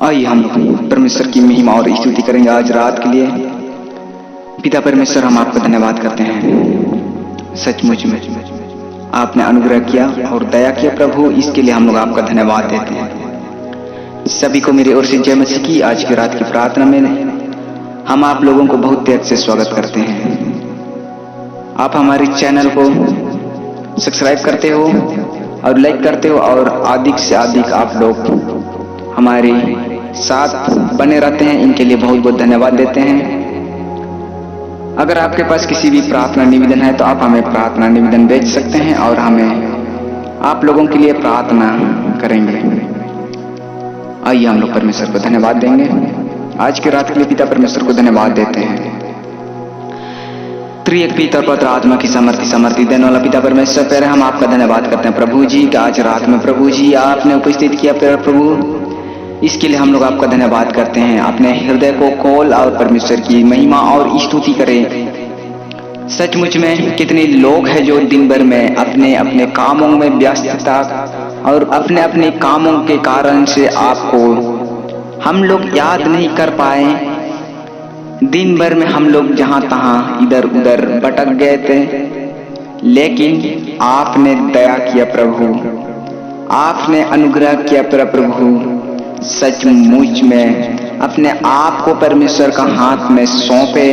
आइए हम लोग परमेश्वर की महिमा और स्तुति करेंगे आज रात के लिए। पिता परमेश्वर, हम आपका धन्यवाद करते हैं। सचमुच में आपने अनुग्रह किया और दया किया प्रभु, इसके लिए हम लोग आपका धन्यवाद देते हैं। सभी को मेरी ओर से जय मसीह की। आज की रात की प्रार्थना में हम आप लोगों को बहुत त्याग से स्वागत करते हैं। आप हमारे चैनल को सब्सक्राइब करते हो और लाइक करते हो और अधिक से अधिक आप लोग हमारे साथ बने रहते हैं, इनके लिए बहुत बहुत धन्यवाद देते हैं। अगर आपके पास किसी भी प्रार्थना निवेदन है तो आप हमें प्रार्थना निवेदन भेज सकते हैं और हमें आप लोगों के लिए प्रार्थना करेंगे। आइए हम लोग परमेश्वर को धन्यवाद देंगे। आज की रात के लिए पिता परमेश्वर को धन्यवाद देते हैं। त्रिएक पिता पवित्र आत्मा की समर्थी देने वाला पिता परमेश्वर, पहले हम आपका धन्यवाद करते हैं प्रभु जी कि आज रात में प्रभु जी आपने उपस्थित किया प्रभु, इसके लिए हम लोग आपका धन्यवाद करते हैं। अपने हृदय को खोल और परमेश्वर की महिमा और स्तुति करें। सचमुच में कितने लोग हैं जो दिन भर में अपने अपने कामों में व्यस्तता और अपने अपने कामों के कारण से आपको हम लोग याद नहीं कर पाए। दिन भर में हम लोग जहां तहां इधर उधर भटक गए थे, लेकिन आपने दया किया प्रभु, आपने अनुग्रह किया प्रभु। सचमुच में अपने आप को परमेश्वर का हाथ में सौंपे,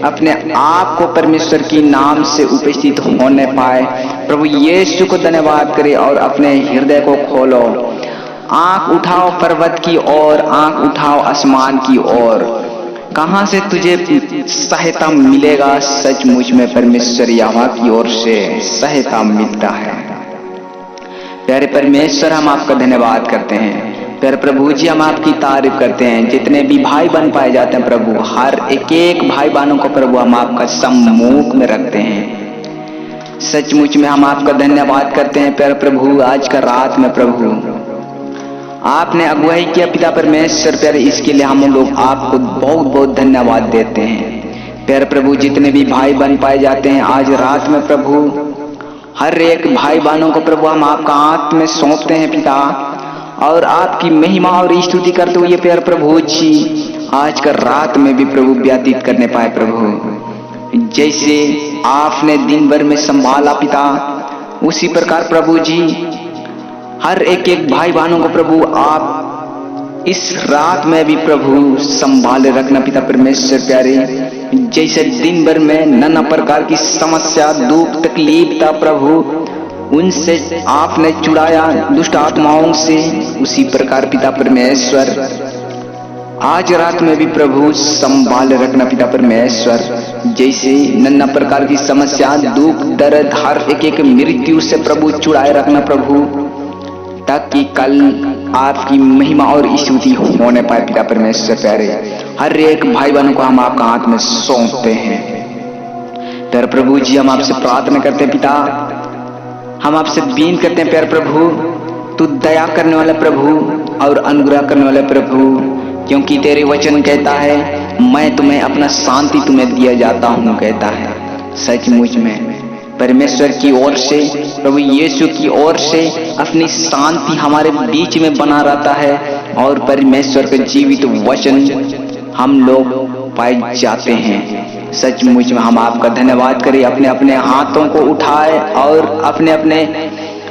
अपने आप को परमेश्वर की नाम से उपस्थित होने पाए प्रभु यीशु को धन्यवाद करे और अपने हृदय को खोलो। आंख उठाओ पर्वत की ओर, आंख उठाओ आसमान की ओर, कहां से तुझे सहायता मिलेगा। सचमुच में परमेश्वर यहोवा की ओर से सहायता मिलता है। प्यारे परमेश्वर, हम आपका धन्यवाद करते हैं। प्यारे प्रभु जी, हम आपकी तारीफ करते हैं। जितने भी भाई बहन पाए जाते हैं प्रभु, हर एक एक भाई बहनों को प्रभु हम आपका सम्मुख में रखते हैं। सचमुच में हम आपका धन्यवाद करते हैं प्यारे प्रभु। आज का रात में प्रभु आपने अगुवाई किया पिता परमेश्वर, प्यारे इसके लिए हम लोग आपको बहुत बहुत धन्यवाद देते हैं। प्यारे प्रभु, जितने भी भाई बहन पाए जाते हैं आज रात में प्रभु, हर एक भाई बहनों को प्रभु हम आपका हाथ में सौंपते हैं पिता, और आपकी महिमा और स्तुति करते हुए प्यारे प्रभु जी आज का रात में भी प्रभु व्यतीत करने पाए प्रभु। जैसे आपने दिन भर में संभाला पिता, उसी प्रकार प्रभु जी हर एक एक भाई बहनों को प्रभु आप इस रात में भी प्रभु संभाले रखना पिता परमेश्वर। प्यारे जैसे दिन भर में नाना प्रकार की समस्या दुख तकलीफ था प्रभु, उनसे आपने छुड़ाया दुष्ट आत्माओं से, उसी प्रकार पिता परमेश्वर आज रात में भी प्रभु संभाल रखना पिता परमेश्वर। जैसे नाना प्रकार की समस्या दुख दर्द हर एक एक मृत्यु से प्रभु छुड़ाए रखना प्रभु, ताकि कल आपकी महिमा और स्तुति होने पाए पिता परमेश्वर। प्यारे हर एक भाई बहनों को हम आपका हाथ में सौंपते हैं। प्यारे प्रभु जी, हम आपसे प्रार्थना करते हैं पिता, हम आपसे विनती करते हैं प्यारे प्रभु, तू दया करने वाला प्रभु और अनुग्रह करने वाला प्रभु, क्योंकि तेरे वचन कहता है मैं तुम्हें अपना शांति तुम्हें दिया जाता हूँ कहता है। सचमुच में परमेश्वर की ओर से प्रभु यीशु की ओर से अपनी शांति हमारे बीच में बना रहता है, और परमेश्वर का जीवित वचन हम लोग पाए जाते हैं। सचमुच में हम आपका धन्यवाद करें। अपने अपने हाथों को उठाए और अपने अपने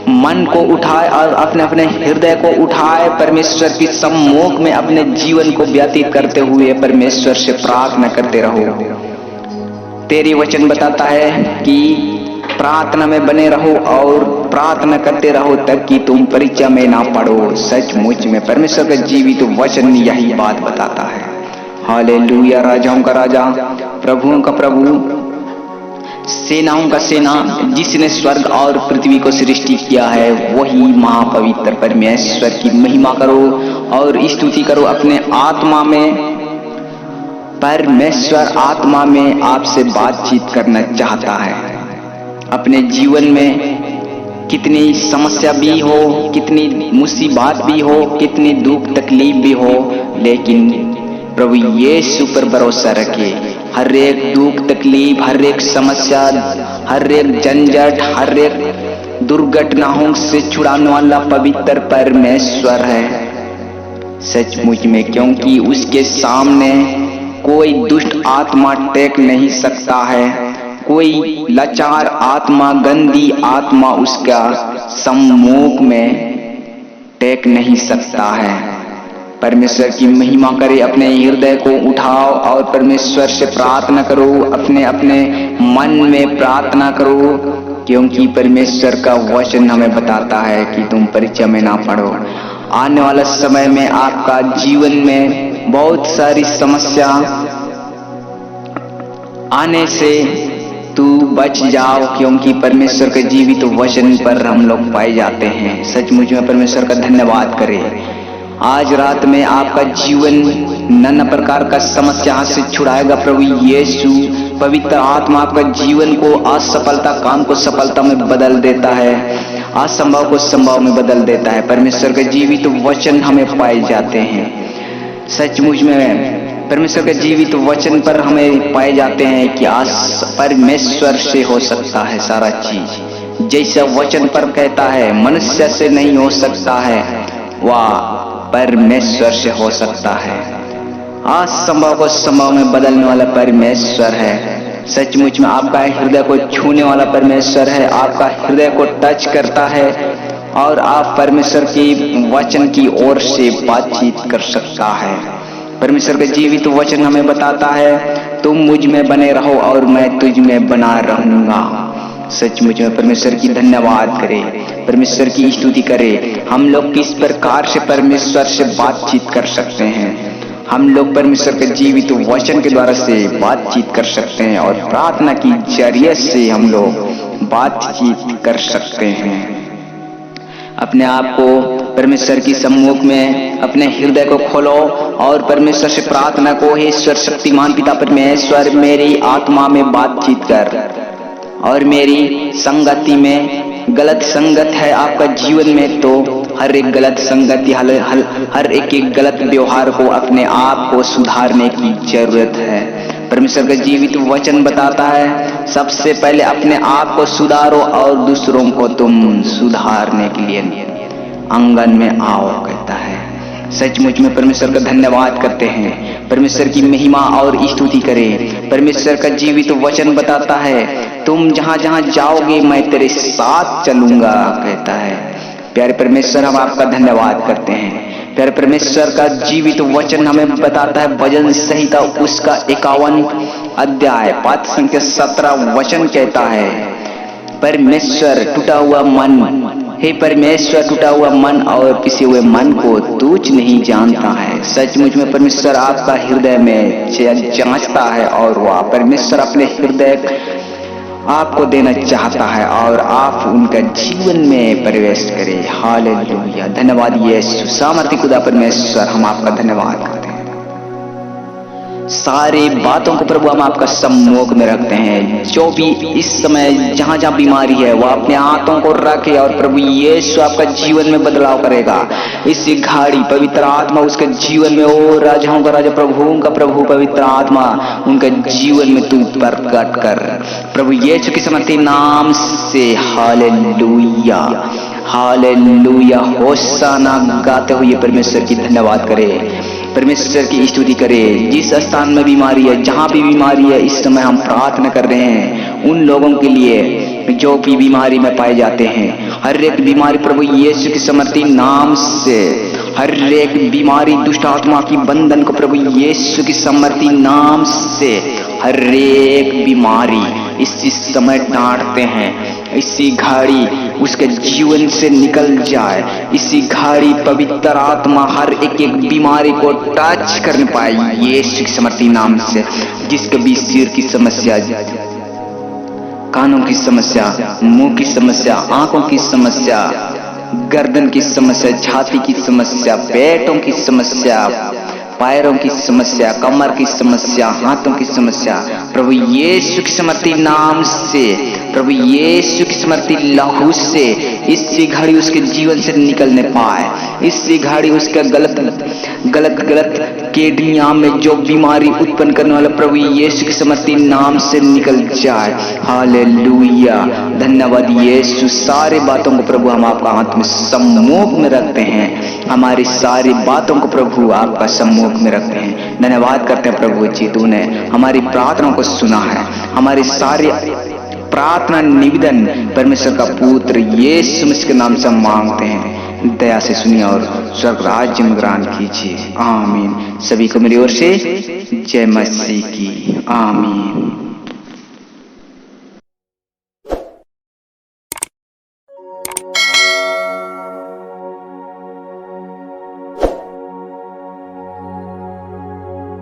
मन को उठाए और अपने अपने हृदय को उठाए, परमेश्वर की सम्मुख में अपने जीवन को व्यतीत करते हुए परमेश्वर से प्रार्थना करते रहो। तेरी वचन बताता है कि प्रार्थना में बने रहो और प्रार्थना करते रहो तक कि तुम परीक्षा में ना पड़ो। सचमुच में परमेश्वर का जीवित वचन यही बात बताता है। हालेलुया। राजाओं का राजा, प्रभुओं का प्रभु, सेनाओं का सेना, जिसने स्वर्ग और पृथ्वी को सृष्टि किया है, वही महापवित्र परमेश्वर की महिमा करो और स्तुति करो अपने आत्मा में। परमेश्वर आत्मा में आपसे बातचीत करना चाहता है। अपने जीवन में कितनी समस्या भी हो, कितनी मुसीबत भी हो, कितनी दुख तकलीफ भी हो, लेकिन प्रभु यीशु पर भरोसा रखे। हर एक दुख तकलीफ, हर एक समस्या, हर एक झंझट, हर एक दुर्घटनाओं से छुड़ाने वाला पवित्र परमेश्वर है। सचमुच में, क्योंकि उसके सामने कोई दुष्ट आत्मा टेक नहीं सकता है, कोई लाचार आत्मा, गंदी आत्मा उसका सम्मुख में टेक नहीं सकता है। परमेश्वर की महिमा करे, अपने हृदय को उठाओ और परमेश्वर से प्रार्थना करो, अपने अपने मन में प्रार्थना करो, क्योंकि परमेश्वर का वचन हमें बताता है कि तुम परीक्षा में ना पड़ो। आने वाला समय में आपका जीवन में बहुत सारी समस्या आने से तू बच जाओ, क्योंकि परमेश्वर के जीवित वचन पर हम लोग पाए जाते हैं। सचमुच में परमेश्वर का धन्यवाद करें। आज रात में आपका जीवन नाना प्रकार का समस्या से छुड़ाएगा प्रभु यीशु। पवित्र आत्मा आपका जीवन को असफलता काम को सफलता में बदल देता है, असंभव को संभव में बदल देता है। परमेश्वर के जीवित वचन हमें पाए जाते हैं। सचमुच में परमेश्वर के जीवित वचन पर हमें पाए जाते हैं कि आज परमेश्वर से हो सकता है सारा चीज। जैसा वचन पर कहता है मनुष्य से नहीं हो सकता है, वह परमेश्वर से हो सकता है। असंभव को संभव में बदलने वाला परमेश्वर है। सचमुच में आपका हृदय को छूने वाला परमेश्वर है, आपका हृदय को टच करता है और आप परमेश्वर के वचन की ओर से बातचीत कर सकता है। परमेश्वर का जीवित वचन हमें बताता है तुम मुझ में बने रहो और मैं तुझ में बना रहूंगा। सचमुच में परमेश्वर की धन्यवाद करें, परमेश्वर की स्तुति करें। हम लोग किस प्रकार से परमेश्वर से बातचीत कर सकते हैं? हम लोग परमेश्वर के जीवित वचन के द्वारा से बातचीत कर सकते हैं और प्रार्थना की जरिए से हम लोग बातचीत कर सकते हैं। अपने आप को परमेश्वर की सम्मुख में अपने हृदय को खोलो और परमेश्वर से प्रार्थना को, हे ईश्वर शक्तिमान पिता परमेश्वर, मेरी आत्मा में बातचीत कर और मेरी संगति में गलत संगत है आपका जीवन में, तो हर एक गलत संगति, हर एक गलत व्यवहार को, अपने आप को सुधारने की जरूरत है। परमेश्वर का जीवित वचन बताता है सबसे पहले अपने आप को सुधारो और दूसरों को तुम सुधारने के लिए आंगन में आओ, कहता है। सचमुच में परमेश्वर का धन्यवाद करते हैं, परमेश्वर की महिमा और स्तुति करें। परमेश्वर का जीवित वचन बताता है तुम जहां जहां जाओगे मैं तेरे साथ चलूंगा, कहता है। प्यारे परमेश्वर, हम आपका धन्यवाद करते हैं। प्यारे परमेश्वर का जीवित वचन हमें बताता है भजन संहिता उसका 51 अध्याय पद संख्या 17 वचन कहता है परमेश्वर टूटा हुआ मन, हे परमेश्वर टूटा हुआ मन और पिसे हुए मन को तुझ नहीं जानता है। सचमुच में परमेश्वर आपका हृदय में जांचता है और वह परमेश्वर अपने हृदय आपको देना चाहता है और आप उनका जीवन में प्रवेश करें। हालेलुया, धन्यवाद यीशु। सामर्थ्य खुदा परमेश्वर, हम आपका धन्यवाद करते हैं। सारी बातों को प्रभु हम आपका सम्मुख में रखते हैं। जो भी इस समय जहां जहां बीमारी है वह अपने हाथों को रखे और प्रभु यीशु आपका जीवन में बदलाव करेगा। इसी घड़ी पवित्र आत्मा उसके जीवन में, ओ राजाओं का राजा प्रभुओं का प्रभु पवित्र आत्मा उनका जीवन में तू प्रकट कर प्रभु यीशु के समर्थी नाम से। हालेलुया, हालेलुया, होशाना गाते हुए परमेश्वर की धन्यवाद करें, परमेश्वर की स्तुति करें। जिस स्थान में बीमारी है, जहां भी बीमारी है, इस समय हम प्रार्थना कर रहे हैं उन लोगों के लिए जो भी बीमारी में पाए जाते हैं। हर एक बीमारी प्रभु यीशु के समर्थी नाम से, हर एक बीमारी दुष्ट आत्मा की बंधन को प्रभु यीशु की समर्थी नाम से, हर एक बीमारी इसी समय डांटते हैं। इसी घड़ी उसके जीवन से निकल जाए। इसी घड़ी पवित्र आत्मा हर एक बीमारी को टच करने पाए यीशु की समर्थी नाम से। जिसके भी सिर की समस्या, कानों की समस्या, मुंह की समस्या, आंखों की समस्या, गर्दन की समस्या, छाती की समस्या, पेटों की समस्या, पैरों की समस्या, कमर की समस्या, हाथों की समस्या, प्रभु यीशु की समर्थी नाम से प्रभु यीशु की समर्थी लहू से इसी घड़ी उसके जीवन से निकलने पाए। इसी घड़ी उसका गलत किडनियां में जो बीमारी उत्पन्न करने वाला प्रभु यीशु की समर्थी नाम से निकल जाए। हालेलुया, धन्यवाद यीशु। सारी बातों को प्रभु हम आपका हाथ में सम्मुख में रखते हैं। हमारी सारी बातों को प्रभु आपका सम्मुख में रखते हैं। धन्यवाद करते हैं प्रभु जी, तूने हमारी प्रार्थनाओं को सुना है। हमारी सारी प्रार्थना निवेदन परमेश्वर का पुत्र यीशु मसीह के नाम से मांगते हैं। दया से सुनिए और स्वर्ग राज्य में ग्रहण कीजिए। आमीन। सभी को मेरी ओर से जय मसीह की। आमीन।